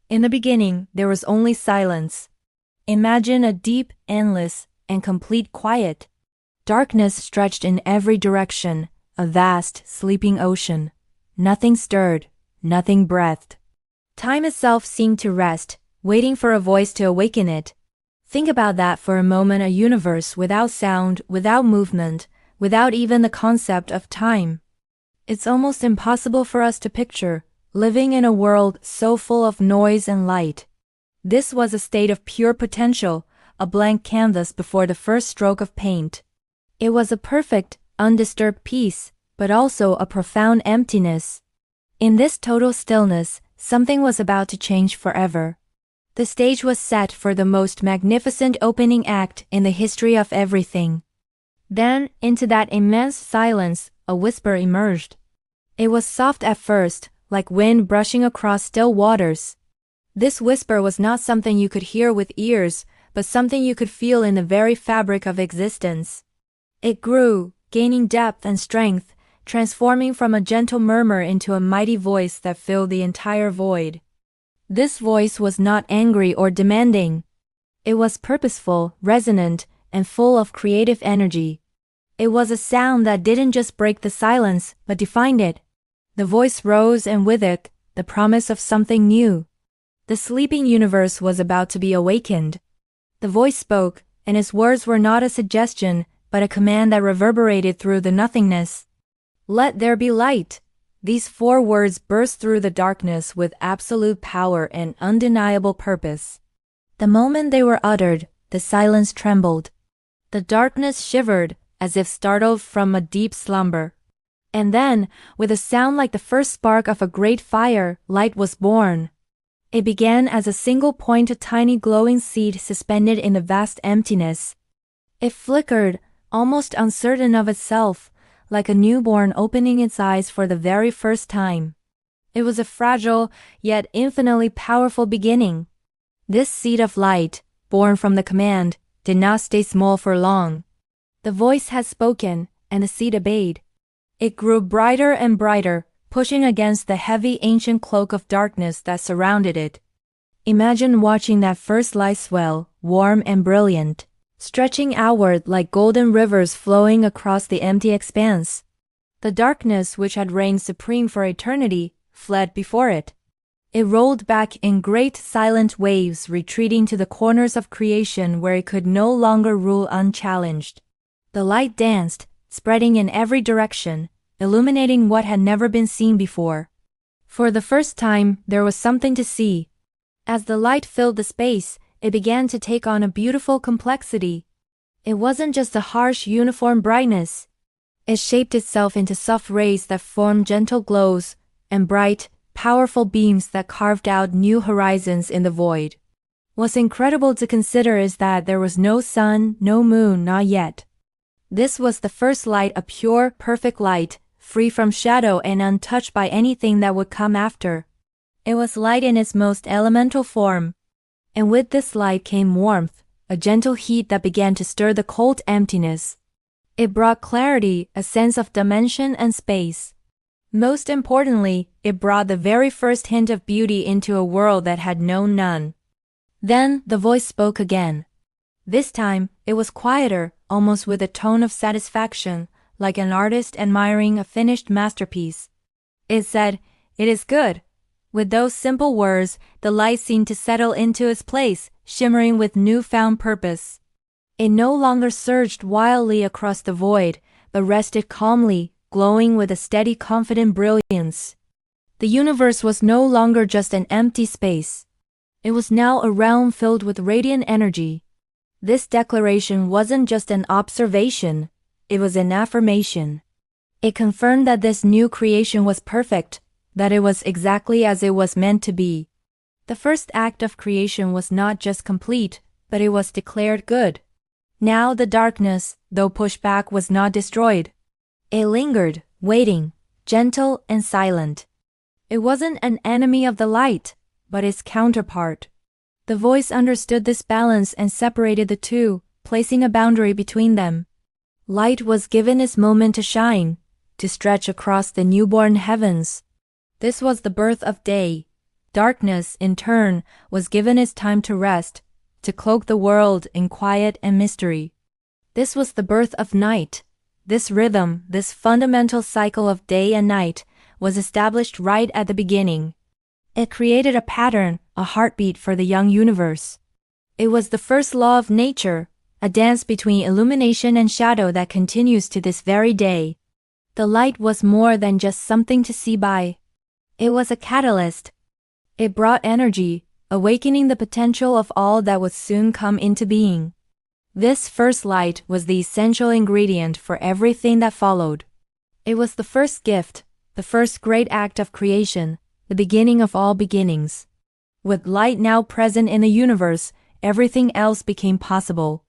In the beginning, there was only silence. Imagine a deep, endless, and complete quiet. Darkness stretched in every direction, a vast, sleeping ocean. Nothing stirred, nothing breathed. Time itself seemed to rest, waiting for a voice to awaken it. Think about that for a moment, a universe without sound, without movement, without even the concept of time. It's almost impossible for us to picture, living in a world so full of noise and light. This was a state of pure potential, a blank canvas before the first stroke of paint. It was a perfect, undisturbed peace, but also a profound emptiness. In this total stillness, something was about to change forever. The stage was set for the most magnificent opening act in the history of everything. Then, into that immense silence, a whisper emerged. It was soft at first, like wind brushing across still waters. This whisper was not something you could hear with ears, but something you could feel in the very fabric of existence. It grew, gaining depth and strength, transforming from a gentle murmur into a mighty voice that filled the entire void. This voice was not angry or demanding. It was purposeful, resonant, and full of creative energy. It was a sound that didn't just break the silence, but defined it. The voice rose, and with it, the promise of something new. The sleeping universe was about to be awakened. The voice spoke, and its words were not a suggestion, but a command that reverberated through the nothingness. Let there be light. These 4 words burst through the darkness with absolute power and undeniable purpose. The moment they were uttered, the silence trembled. The darkness shivered, as if startled from a deep slumber. And then, with a sound like the first spark of a great fire, light was born. It began as a single point, a tiny glowing seed suspended in the vast emptiness. It flickered, almost uncertain of itself, like a newborn opening its eyes for the very first time. It was a fragile, yet infinitely powerful beginning. This seed of light, born from the command, did not stay small for long. The voice had spoken, and the seed obeyed. It grew brighter and brighter, pushing against the heavy ancient cloak of darkness that surrounded it. Imagine watching that first light swell, warm and brilliant, stretching outward like golden rivers flowing across the empty expanse. The darkness, which had reigned supreme for eternity, fled before it. It rolled back in great silent waves, retreating to the corners of creation where it could no longer rule unchallenged. The light danced, spreading in every direction, illuminating what had never been seen before. For the first time, there was something to see. As the light filled the space, it began to take on a beautiful complexity. It wasn't just a harsh, uniform brightness. It shaped itself into soft rays that formed gentle glows, and bright, powerful beams that carved out new horizons in the void. What's incredible to consider is that there was no sun, no moon, not yet. This was the first light, a pure, perfect light, free from shadow and untouched by anything that would come after. It was light in its most elemental form. And with this light came warmth, a gentle heat that began to stir the cold emptiness. It brought clarity, a sense of dimension and space. Most importantly, it brought the very first hint of beauty into a world that had known none. Then the voice spoke again. This time, it was quieter, almost with a tone of satisfaction, like an artist admiring a finished masterpiece. It said, "It is good." With those simple words, the light seemed to settle into its place, shimmering with newfound purpose. It no longer surged wildly across the void, but rested calmly, glowing with a steady, confident brilliance. The universe was no longer just an empty space. It was now a realm filled with radiant energy. This declaration wasn't just an observation, it was an affirmation. It confirmed that this new creation was perfect, that it was exactly as it was meant to be. The first act of creation was not just complete, but it was declared good. Now the darkness, though pushed back, was not destroyed. It lingered, waiting, gentle and silent. It wasn't an enemy of the light, but its counterpart. The voice understood this balance and separated the two, placing a boundary between them. Light was given its moment to shine, to stretch across the newborn heavens. This was the birth of day. darkness, in turn, was given its time to rest, to cloak the world in quiet and mystery. This was the birth of night. This rhythm, this fundamental cycle of day and night, was established right at the beginning. It created a pattern, a heartbeat for the young universe. It was the first law of nature, a dance between illumination and shadow that continues to this very day. The light was more than just something to see by. It was a catalyst. It brought energy, awakening the potential of all that would soon come into being. This first light was the essential ingredient for everything that followed. It was the first gift, the first great act of creation, the beginning of all beginnings. With light now present in the universe, everything else became possible.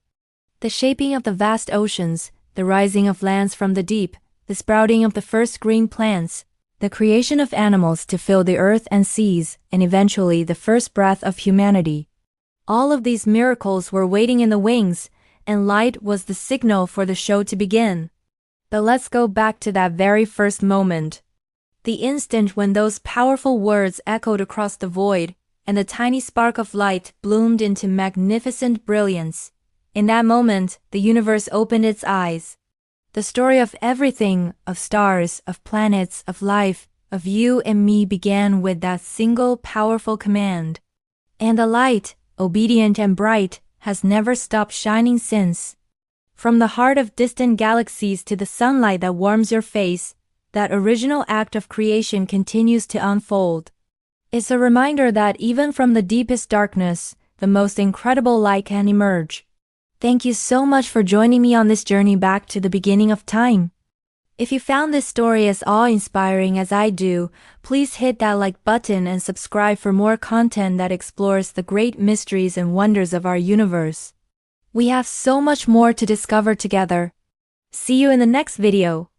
The shaping of the vast oceans, the rising of lands from the deep, the sprouting of the first green plants, the creation of animals to fill the earth and seas, and eventually the first breath of humanity. All of these miracles were waiting in the wings, and light was the signal for the show to begin. But let's go back to that very first moment. The instant when those powerful words echoed across the void, and the tiny spark of light bloomed into magnificent brilliance. In that moment, the universe opened its eyes. The story of everything, of stars, of planets, of life, of you and me began with that single powerful command. And the light, obedient and bright, has never stopped shining since. From the heart of distant galaxies to the sunlight that warms your face, that original act of creation continues to unfold. It's a reminder that even from the deepest darkness, the most incredible light can emerge. Thank you so much for joining me on this journey back to the beginning of time. If you found this story as awe-inspiring as I do, please hit that like button and subscribe for more content that explores the great mysteries and wonders of our universe. We have so much more to discover together. See you in the next video.